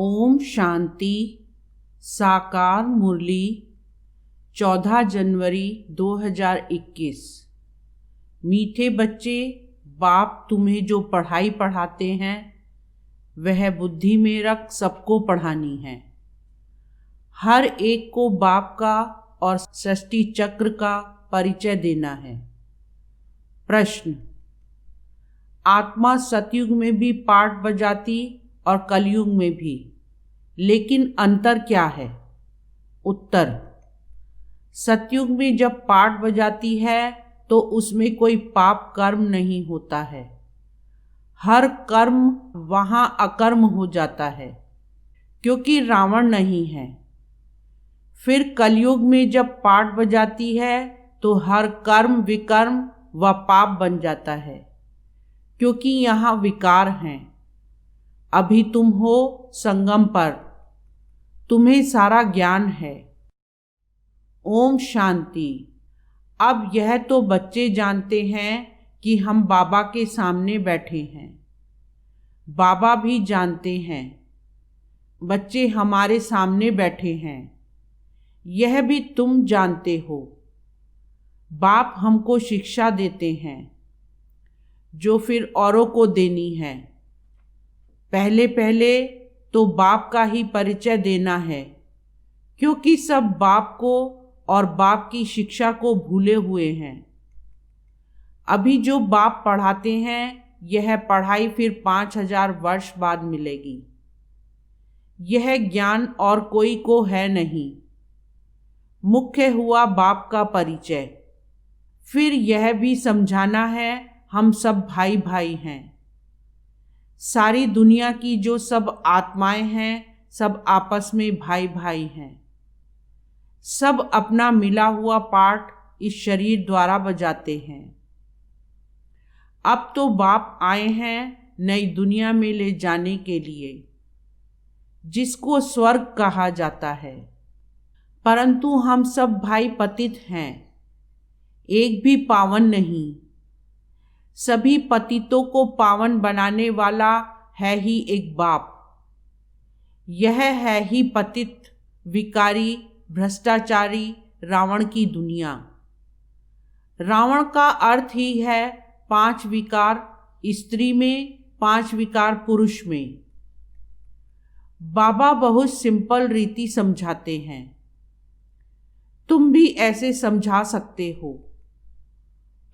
ओम शांति। साकार मुरली 14 जनवरी 2021। मीठे बच्चे, बाप तुम्हें जो पढ़ाई पढ़ाते हैं वह बुद्धि में रख सबको पढ़ानी है। हर एक को बाप का और सृष्टि चक्र का परिचय देना है। प्रश्न: आत्मा सतयुग में भी पाठ बजाती और कलयुग में भी, लेकिन अंतर क्या है? उत्तर: सतयुग में जब पाठ बजाती है तो उसमें कोई पाप कर्म नहीं होता है। हर कर्म वहाँ अकर्म हो जाता है क्योंकि रावण नहीं है। फिर कलयुग में जब पाठ बजाती है तो हर कर्म विकर्म व पाप बन जाता है क्योंकि यहाँ विकार हैं। अभी तुम हो संगम पर, तुम्हें सारा ज्ञान है। ओम शांति। अब यह तो बच्चे जानते हैं कि हम बाबा के सामने बैठे हैं। बाबा भी जानते हैं बच्चे हमारे सामने बैठे हैं। यह भी तुम जानते हो। बाप हमको शिक्षा देते हैं जो फिर औरों को देनी है। पहले पहले तो बाप का ही परिचय देना है क्योंकि सब बाप को और बाप की शिक्षा को भूले हुए हैं। अभी जो बाप पढ़ाते हैं यह पढ़ाई फिर 5000 वर्ष बाद मिलेगी। यह ज्ञान और कोई को है नहीं। मुख्य हुआ बाप का परिचय। फिर यह भी समझाना है हम सब भाई भाई हैं। सारी दुनिया की जो सब आत्माएं हैं सब आपस में भाई भाई हैं। सब अपना मिला हुआ पाठ इस शरीर द्वारा बजाते हैं। अब तो बाप आए हैं नई दुनिया में ले जाने के लिए, जिसको स्वर्ग कहा जाता है। परंतु हम सब भाई पतित हैं, एक भी पावन नहीं। सभी पतितों को पावन बनाने वाला है ही एक बाप। यह है ही पतित, विकारी, भ्रष्टाचारी रावण की दुनिया। रावण का अर्थ ही है 5 विकार स्त्री में, 5 विकार पुरुष में। बाबा बहुत सिंपल रीति समझाते हैं। तुम भी ऐसे समझा सकते हो।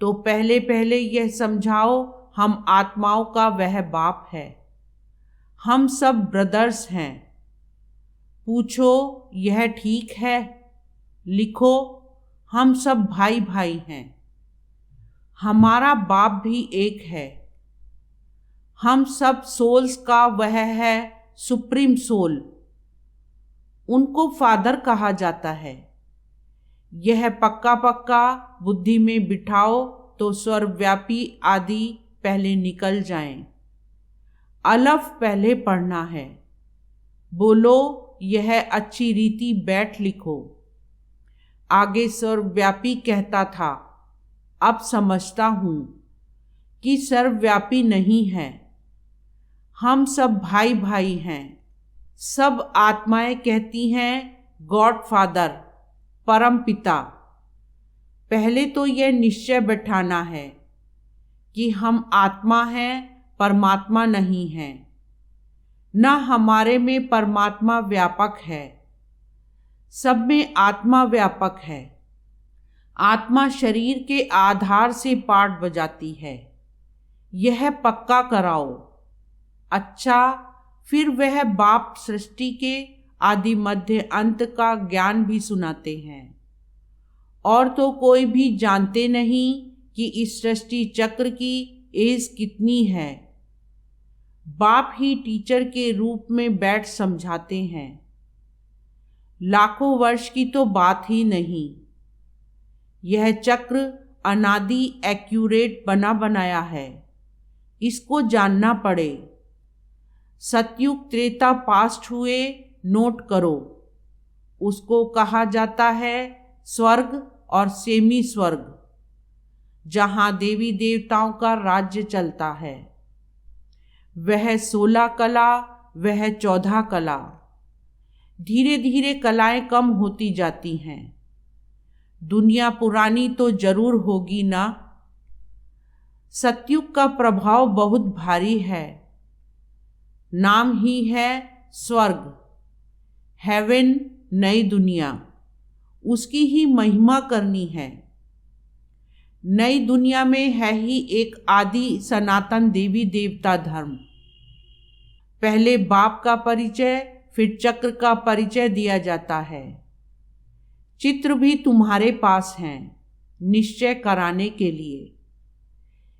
तो पहले पहले यह समझाओ हम आत्माओं का वह बाप है। हम सब ब्रदर्स हैं। पूछो यह ठीक है? लिखो हम सब भाई भाई हैं। हमारा बाप भी एक है। हम सब सोल्स का वह है सुप्रीम सोल। उनको फादर कहा जाता है। यह पक्का पक्का बुद्धि में बिठाओ तो सर्वव्यापी आदि पहले निकल जाएं। अलफ पहले पढ़ना है। बोलो यह अच्छी रीति बैठ लिखो। आगे सर्वव्यापी कहता था, अब समझता हूँ कि सर्वव्यापी नहीं है। हम सब भाई भाई हैं। सब आत्माएं कहती हैं गॉड फादर, परम पिता। पहले तो यह निश्चय बैठाना है कि हम आत्मा हैं, परमात्मा नहीं हैं। न हमारे में परमात्मा व्यापक है, सब में आत्मा व्यापक है। आत्मा शरीर के आधार से पाठ बजाती है। यह पक्का कराओ। अच्छा, फिर वह बाप सृष्टि के आदि मध्य अंत का ज्ञान भी सुनाते हैं। और तो कोई भी जानते नहीं कि इस सृष्टि चक्र की एज कितनी है। बाप ही टीचर के रूप में बैठ समझाते हैं। लाखों वर्ष की तो बात ही नहीं। यह चक्र अनादि एक्यूरेट बना बनाया है। इसको जानना पड़े। सतयुग त्रेता पास्ट हुए, नोट करो। उसको कहा जाता है स्वर्ग और सेमी स्वर्ग, जहाँ देवी देवताओं का राज्य चलता है। वह 16 कला वह 14 कला। धीरे धीरे कलाएं कम होती जाती हैं। दुनिया पुरानी तो जरूर होगी ना। सतयुग का प्रभाव बहुत भारी है। नाम ही है स्वर्ग, हेवन, नई दुनिया। उसकी ही महिमा करनी है। नई दुनिया में है ही एक आदि सनातन देवी देवता धर्म। पहले बाप का परिचय, फिर चक्र का परिचय दिया जाता है। चित्र भी तुम्हारे पास हैं निश्चय कराने के लिए।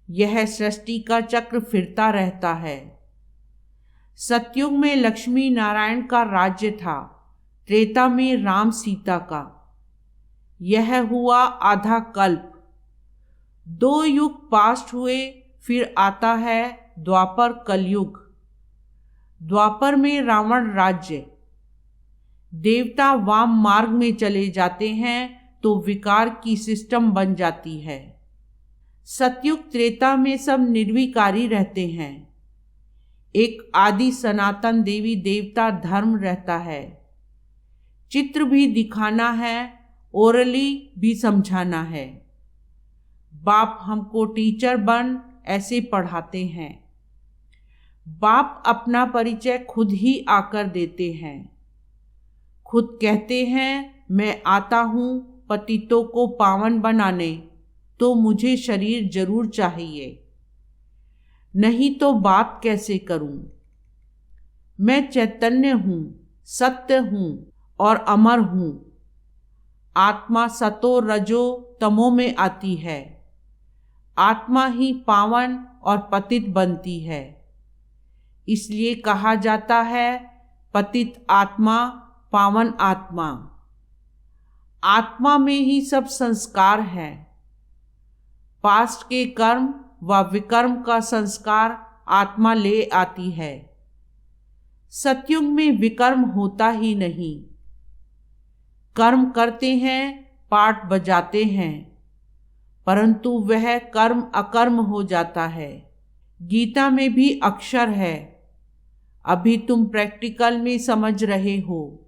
यह सृष्टि का चक्र फिरता रहता है। सतयुग में लक्ष्मी नारायण का राज्य था, त्रेता में राम सीता का। यह हुआ आधा कल्प। 2 युग पास्ट हुए, फिर आता है द्वापर कलयुग। द्वापर में रावण राज्य। देवता वाम मार्ग में चले जाते हैं तो विकार की सिस्टम बन जाती है। सतयुग त्रेता में सब निर्विकारी रहते हैं। एक आदि सनातन देवी देवता धर्म रहता है। चित्र भी दिखाना है, ओरली भी समझाना है। बाप हमको टीचर बन ऐसे पढ़ाते हैं। बाप अपना परिचय खुद ही आकर देते हैं। खुद कहते हैं, मैं आता हूँ पतितों को पावन बनाने, तो मुझे शरीर जरूर चाहिए, नहीं तो बात कैसे करूँ। मैं चैतन्य हूँ, सत्य हूँ और अमर हूँ। आत्मा सतो रजो तमो में आती है। आत्मा ही पावन और पतित बनती है। इसलिए कहा जाता है पतित आत्मा पावन आत्मा। आत्मा में ही सब संस्कार है। पास्ट के कर्म व विकर्म का संस्कार आत्मा ले आती है। सतयुग में विकर्म होता ही नहीं। कर्म करते हैं, पाठ बजाते हैं, परंतु वह कर्म अकर्म हो जाता है। गीता में भी अक्षर है। अभी तुम प्रैक्टिकल में समझ रहे हो।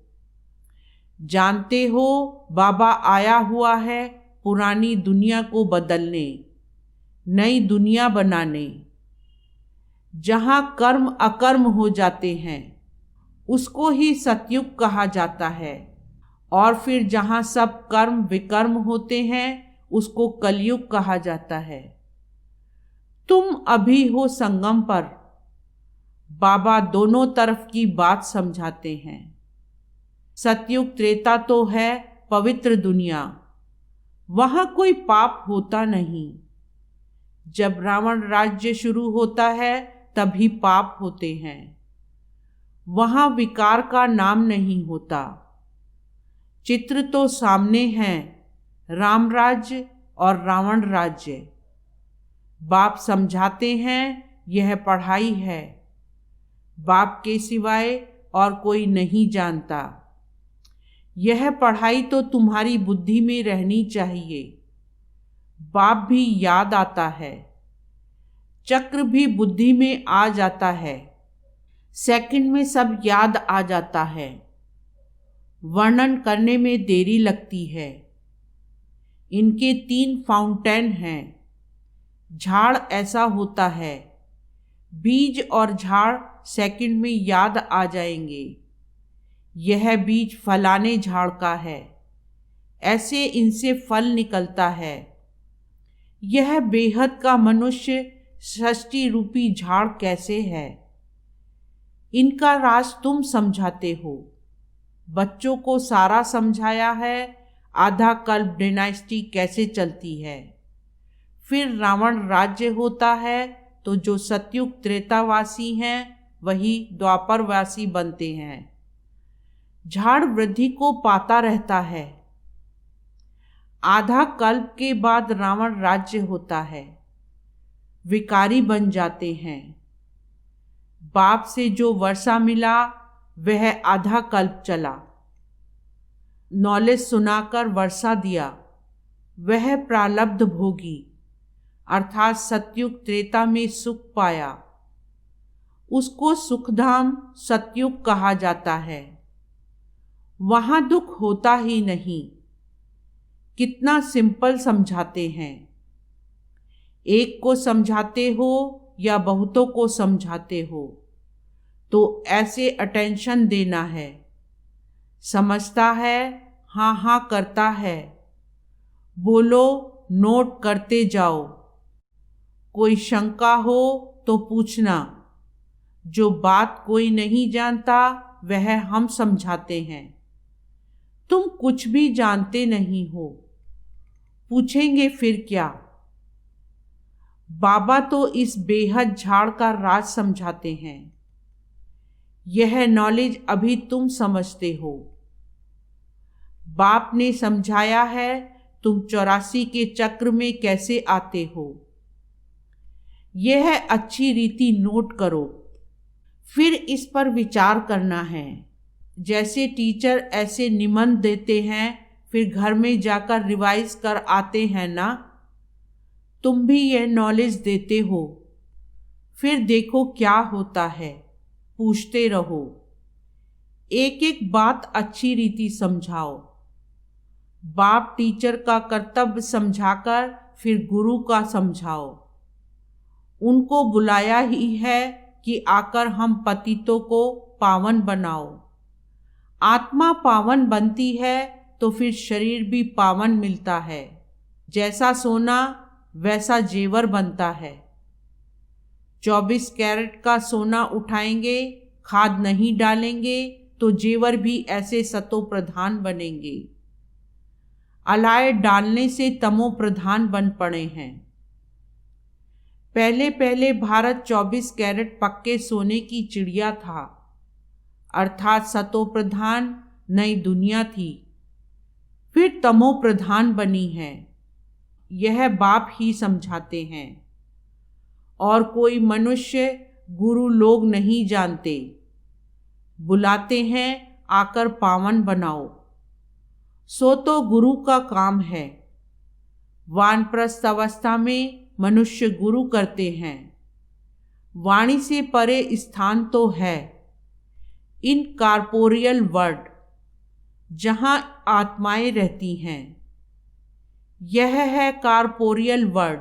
जानते हो बाबा आया हुआ है पुरानी दुनिया को बदलने, नई दुनिया बनाने। जहाँ कर्म अकर्म हो जाते हैं उसको ही सतयुग कहा जाता है, और फिर जहाँ सब कर्म विकर्म होते हैं उसको कलयुग कहा जाता है। तुम अभी हो संगम पर। बाबा दोनों तरफ की बात समझाते हैं। सतयुग त्रेता तो है पवित्र दुनिया, वहाँ कोई पाप होता नहीं। जब रावण राज्य शुरू होता है तभी पाप होते हैं। वहाँ विकार का नाम नहीं होता। चित्र तो सामने हैं, राम राज्य और रावण राज्य। बाप समझाते हैं यह पढ़ाई है। बाप के सिवाय और कोई नहीं जानता। यह पढ़ाई तो तुम्हारी बुद्धि में रहनी चाहिए। बाप भी याद आता है। चक्र भी बुद्धि में आ जाता है। सेकंड में सब याद आ जाता है। वर्णन करने में देरी लगती है। इनके 3 फाउंटेन हैं। झाड़ ऐसा होता है। बीज और झाड़ सेकंड में याद आ जाएंगे। यह बीज फलाने झाड़ का है, ऐसे इनसे फल निकलता है। यह बेहद का मनुष्य सृष्टि रूपी झाड़ कैसे है, इनका राज तुम समझाते हो। बच्चों को सारा समझाया है। आधा कल्प डायनेस्टी कैसे चलती है। फिर रावण राज्य होता है तो जो सतयुग त्रेतावासी हैं वही द्वापरवासी बनते हैं। झाड़ वृद्धि को पाता रहता है। आधा कल्प के बाद रावण राज्य होता है। विकारी बन जाते हैं। बाप से जो वर्षा मिला वह आधा कल्प चला। नॉलेज सुनाकर वर्षा दिया, वह प्रालब्ध भोगी अर्थात सतयुग त्रेता में सुख पाया। उसको सुखधाम सतयुग कहा जाता है। वहाँ दुख होता ही नहीं। कितना सिंपल समझाते हैं। एक को समझाते हो या बहुतों को समझाते हो तो ऐसे अटेंशन देना है। समझता है, हाँ हाँ करता है, बोलो, नोट करते जाओ। कोई शंका हो तो पूछना। जो बात कोई नहीं जानता वह हम समझाते हैं। तुम कुछ भी जानते नहीं हो, पूछेंगे फिर क्या। बाबा तो इस बेहद झाड़ का राज समझाते हैं। यह नॉलेज अभी तुम समझते हो। बाप ने समझाया है तुम 84 के चक्र में कैसे आते हो। यह अच्छी रीति नोट करो, फिर इस पर विचार करना है। जैसे टीचर ऐसे निबंध देते हैं फिर घर में जाकर रिवाइज कर आते हैं ना, तुम भी यह नॉलेज देते हो। फिर देखो क्या होता है, पूछते रहो। एक एक बात अच्छी रीति समझाओ। बाप टीचर का कर्तव्य समझाकर फिर गुरु का समझाओ। उनको बुलाया ही है कि आकर हम पतितों को पावन बनाओ। आत्मा पावन बनती है तो फिर शरीर भी पावन मिलता है। जैसा सोना वैसा जेवर बनता है। 24 कैरेट का सोना उठाएंगे, खाद नहीं डालेंगे तो जेवर भी ऐसे सतो प्रधान बनेंगे। अलाय डालने से तमो प्रधान बन पड़े हैं। पहले पहले भारत 24 कैरेट पक्के सोने की चिड़िया था, अर्थात सतो प्रधान नई दुनिया थी। फिर तमो प्रधान बनी है। यह बाप ही समझाते हैं और कोई मनुष्य गुरु लोग नहीं जानते। बुलाते हैं आकर पावन बनाओ, सो तो गुरु का काम है। वानप्रस्थ अवस्था में मनुष्य गुरु करते हैं। वाणी से परे स्थान तो है इन कॉर्पोरियल वर्ल्ड, जहाँ आत्माएं रहती हैं। यह है कॉर्पोरियल वर्ल्ड।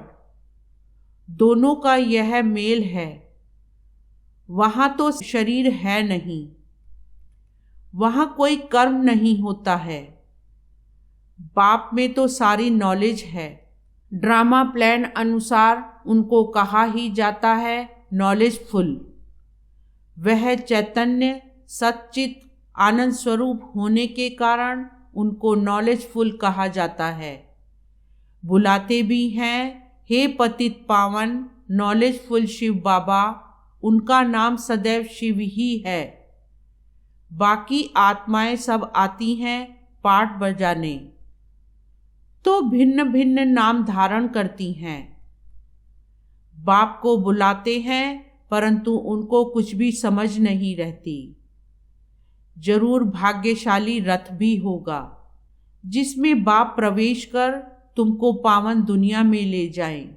दोनों का यह मेल है। वहाँ तो शरीर है नहीं, वहाँ कोई कर्म नहीं होता है। बाप में तो सारी नॉलेज है। ड्रामा प्लान अनुसार उनको कहा ही जाता है नॉलेजफुल। वह चैतन्य सच्चित आनंद स्वरूप होने के कारण उनको नॉलेजफुल कहा जाता है। बुलाते भी हैं, हे पतित पावन नॉलेजफुल शिव बाबा। उनका नाम सदैव शिव ही है। बाकी आत्माएं सब आती हैं पाठ बजाने, तो भिन्न भिन्न नाम धारण करती हैं। बाप को बुलाते हैं परंतु उनको कुछ भी समझ नहीं रहती। जरूर भाग्यशाली रथ भी होगा जिसमें बाप प्रवेश कर तुमको पावन दुनिया में ले जाएं।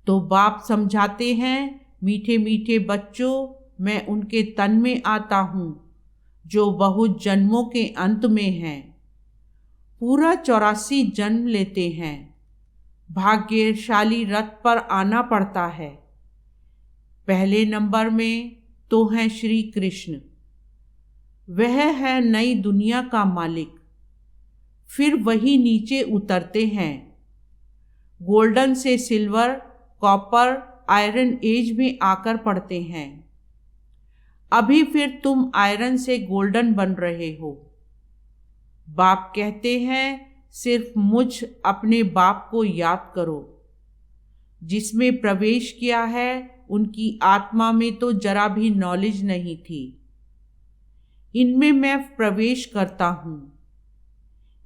तो बाप समझाते हैं, मीठे मीठे बच्चों, मैं उनके तन में आता हूँ जो बहुत जन्मों के अंत में हैं। पूरा 84 जन्म लेते हैं। भाग्यशाली रथ पर आना पड़ता है। पहले नंबर में तो हैं श्री कृष्ण। वह है नई दुनिया का मालिक। फिर वही नीचे उतरते हैं। गोल्डन से सिल्वर, कॉपर, आयरन एज में आकर पड़ते हैं। अभी फिर तुम आयरन से गोल्डन बन रहे हो। बाप कहते हैं सिर्फ मुझ अपने बाप को याद करो। जिसमें प्रवेश किया है उनकी आत्मा में तो जरा भी नॉलेज नहीं थी। इनमें मैं प्रवेश करता हूँ,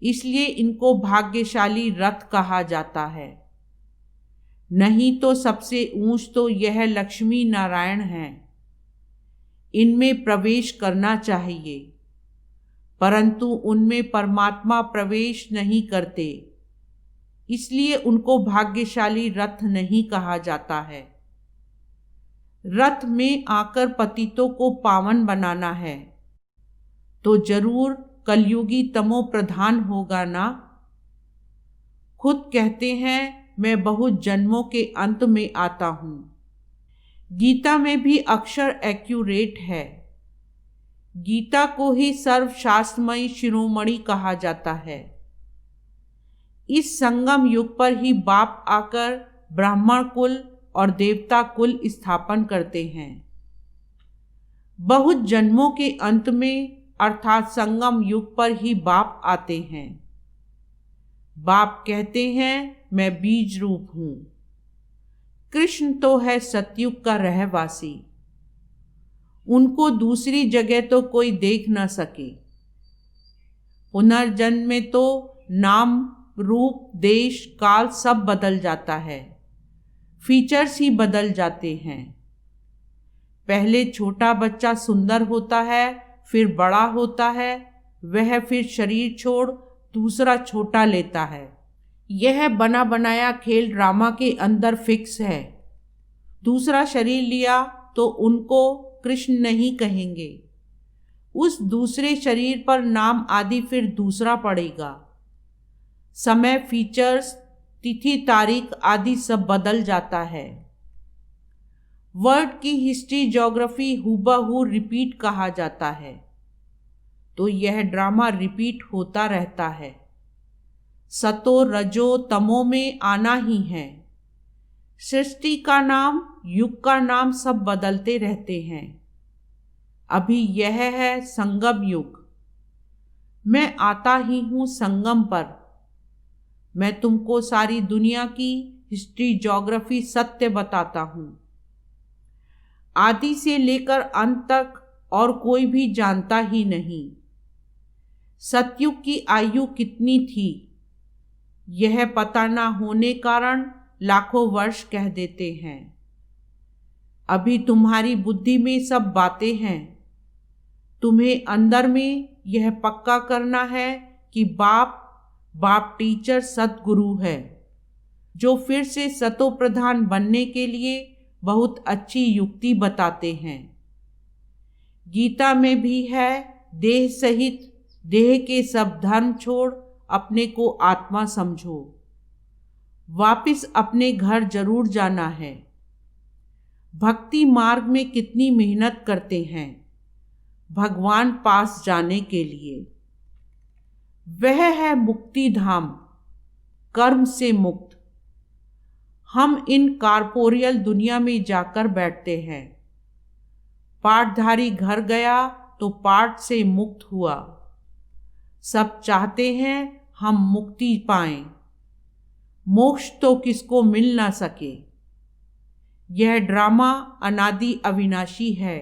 इसलिए इनको भाग्यशाली रथ कहा जाता है। नहीं तो सबसे ऊंच तो यह लक्ष्मी नारायण हैं। इनमें प्रवेश करना चाहिए, परंतु उनमें परमात्मा प्रवेश नहीं करते, इसलिए उनको भाग्यशाली रथ नहीं कहा जाता है। रथ में आकर पतितों को पावन बनाना है, तो जरूर कलयुगी तमो प्रधान होगा ना। खुद कहते हैं मैं बहुत जन्मों के अंत में आता हूँ। गीता में भी अक्षर एक्यूरेट है। गीता को ही सर्वशास्त्रमयी शिरोमणि कहा जाता है। इस संगम युग पर ही बाप आकर ब्राह्मण कुल और देवता कुल स्थापन करते हैं। बहुत जन्मों के अंत में अर्थात संगम युग पर ही बाप आते हैं। बाप कहते हैं मैं बीज रूप हूँ। कृष्ण तो है सतयुग का रहवासी, उनको दूसरी जगह तो कोई देख न सके। पुनर्जन्म में तो नाम, रूप, देश, काल सब बदल जाता है, फीचर्स ही बदल जाते हैं। पहले छोटा बच्चा सुंदर होता है, फिर बड़ा होता है, वह फिर शरीर छोड़ दूसरा छोटा लेता है। यह बना बनाया खेल ड्रामा के अंदर फिक्स है। दूसरा शरीर लिया तो उनको कृष्ण नहीं कहेंगे। उस दूसरे शरीर पर नाम आदि फिर दूसरा पड़ेगा। समय, फीचर्स, तिथि, तारीख आदि सब बदल जाता है। वर्ड की हिस्ट्री, ज्योग्राफी हूबहू रिपीट कहा जाता है, तो यह ड्रामा रिपीट होता रहता है। सतो रजो तमो में आना ही है। सृष्टि का नाम, युग का नाम सब बदलते रहते हैं। अभी यह है संगम युग। मैं आता ही हूँ संगम पर। मैं तुमको सारी दुनिया की हिस्ट्री, ज्योग्राफी, सत्य बताता हूँ। आदि से लेकर अंत तक और कोई भी जानता ही नहीं। सतयुग की आयु कितनी थी यह पता ना होने कारण लाखों वर्ष कह देते हैं। अभी तुम्हारी बुद्धि में सब बातें हैं। तुम्हें अंदर में यह पक्का करना है कि बाप टीचर सतगुरु है, जो फिर से सतो प्रधान बनने के लिए बहुत अच्छी युक्ति बताते हैं। गीता में भी है, देह सहित देह के सब धर्म छोड़ अपने को आत्मा समझो। वापिस अपने घर जरूर जाना है। भक्ति मार्ग में कितनी मेहनत करते हैं भगवान पास जाने के लिए। वह है मुक्ति धाम, कर्म से मुक्त। हम इन कॉर्पोरियल दुनिया में जाकर बैठते हैं। पाठधारी घर गया तो पाठ से मुक्त हुआ। सब चाहते हैं हम मुक्ति पाएं। मोक्ष तो किसको मिल ना सके। यह ड्रामा अनादि अविनाशी है।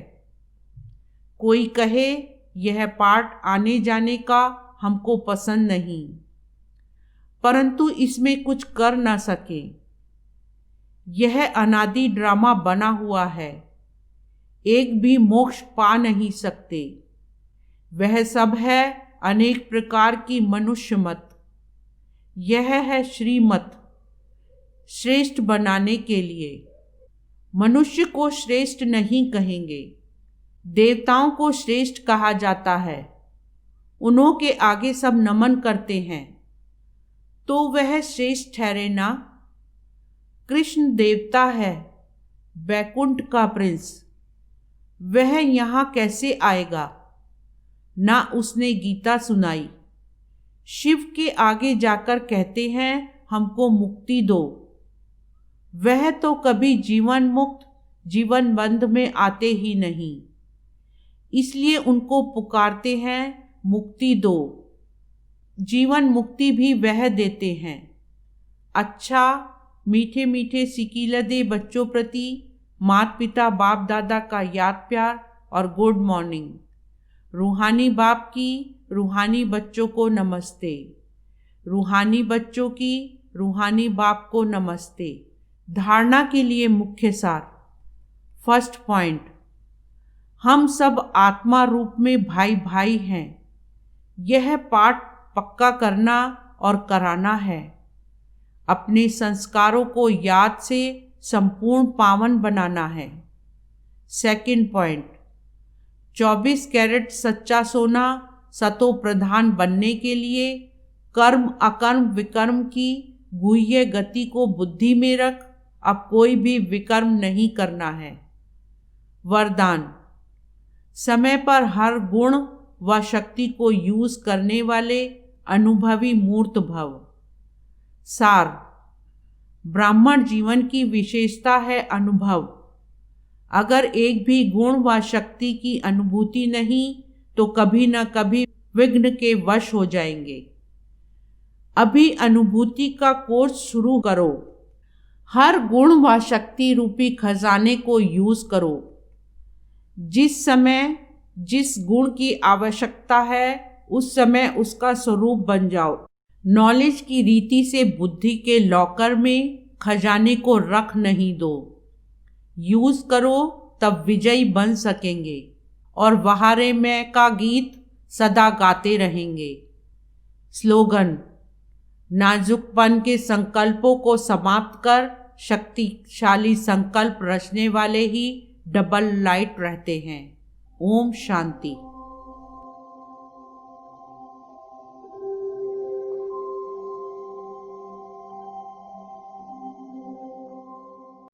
कोई कहे यह पाठ आने जाने का हमको पसंद नहीं, परंतु इसमें कुछ कर ना सके। यह अनादि ड्रामा बना हुआ है। एक भी मोक्ष पा नहीं सकते। वह सब है अनेक प्रकार की मनुष्य मत। यह है श्रीमत, श्रेष्ठ बनाने के लिए। मनुष्य को श्रेष्ठ नहीं कहेंगे। देवताओं को श्रेष्ठ कहा जाता है। उन्हों के आगे सब नमन करते हैं, तो वह श्रेष्ठ ठहरे ना। कृष्ण देवता है, बैकुंठ का प्रिंस। वह यहाँ कैसे आएगा? ना उसने गीता सुनाई। शिव के आगे जाकर कहते हैं हमको मुक्ति दो। वह तो कभी जीवन मुक्त, जीवन बंध में आते ही नहीं, इसलिए उनको पुकारते हैं मुक्ति दो। जीवन मुक्ति भी वह देते हैं। अच्छा, मीठे मीठे सिकीलदे बच्चों प्रति माता पिता बाप दादा का याद प्यार और गुड मॉर्निंग। रूहानी बाप की रूहानी बच्चों को नमस्ते। रूहानी बच्चों की रूहानी बाप को नमस्ते। धारणा के लिए मुख्य सार। फर्स्ट पॉइंट, हम सब आत्मा रूप में भाई भाई हैं। यह पाठ पक्का करना और कराना है। अपने संस्कारों को याद से संपूर्ण पावन बनाना है। सेकंड पॉइंट, 24 कैरेट सच्चा सोना सतो प्रधान बनने के लिए कर्म अकर्म विकर्म की गुह्य गति को बुद्धि में रख अब कोई भी विकर्म नहीं करना है। वरदान, समय पर हर गुण व शक्ति को यूज करने वाले अनुभवी मूर्त भव। सार, ब्राह्मण जीवन की विशेषता है अनुभव। अगर एक भी गुण व शक्ति की अनुभूति नहीं तो कभी न कभी विघ्न के वश हो जाएंगे। अभी अनुभूति का कोर्स शुरू करो। हर गुण व शक्ति रूपी खजाने को यूज करो। जिस समय जिस गुण की आवश्यकता है उस समय उसका स्वरूप बन जाओ। नॉलेज की रीति से बुद्धि के लॉकर में खजाने को रख नहीं दो। यूज करो तब विजयी बन सकेंगे और वहारे में का गीत सदा गाते रहेंगे। स्लोगन, नाजुकपन के संकल्पों को समाप्त कर शक्तिशाली संकल्प रचने वाले ही डबल लाइट रहते हैं। ओम शांति।